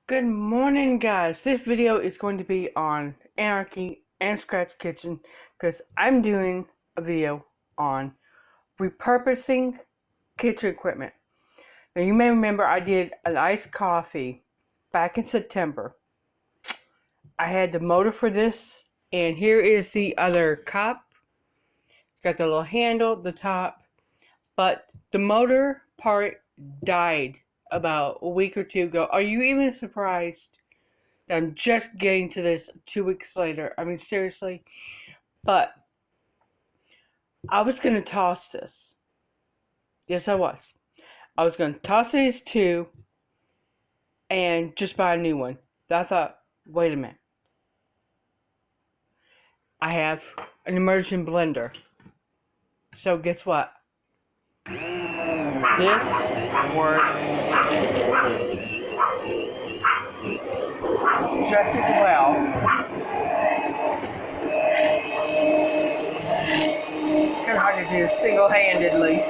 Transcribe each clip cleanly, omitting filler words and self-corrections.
Good morning, guys. This video is going to be on Anarchy and Scratch Kitchen because I'm doing a video on repurposing kitchen equipment. Now, you may remember I did an iced coffee back in September. I had the motor for this, and here is the other cup. It's got the little handle, the top, but the motor part died about a week or two ago. Are you even surprised? I'm just getting to this 2 weeks later. I mean, seriously. But I was going to toss this. Yes, I was. I was going to toss these two and just buy a new one. I thought, wait a minute. I have an immersion blender. So guess what? This works just as well. Kind of hard to do single-handedly.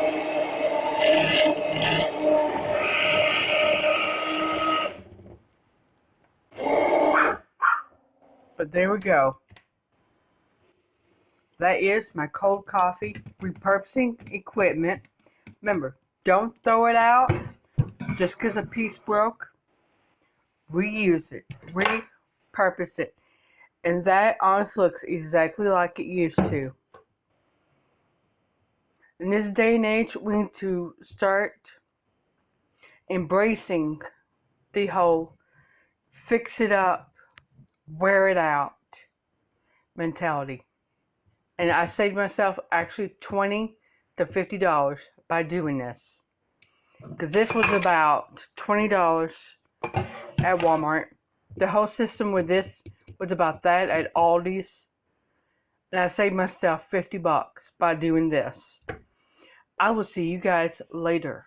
But there we go. That is my cold coffee repurposing equipment. Remember, don't throw it out just because a piece broke. Reuse it. Repurpose it. And that honestly looks exactly like it used to. In this day and age, we need to start embracing the whole fix it up, wear it out mentality. And I saved myself actually $20 to $50 by doing this. Because this was about $20 at Walmart. The whole system with this was about that at Aldi's. And I saved myself $50 by doing this. I will see you guys later.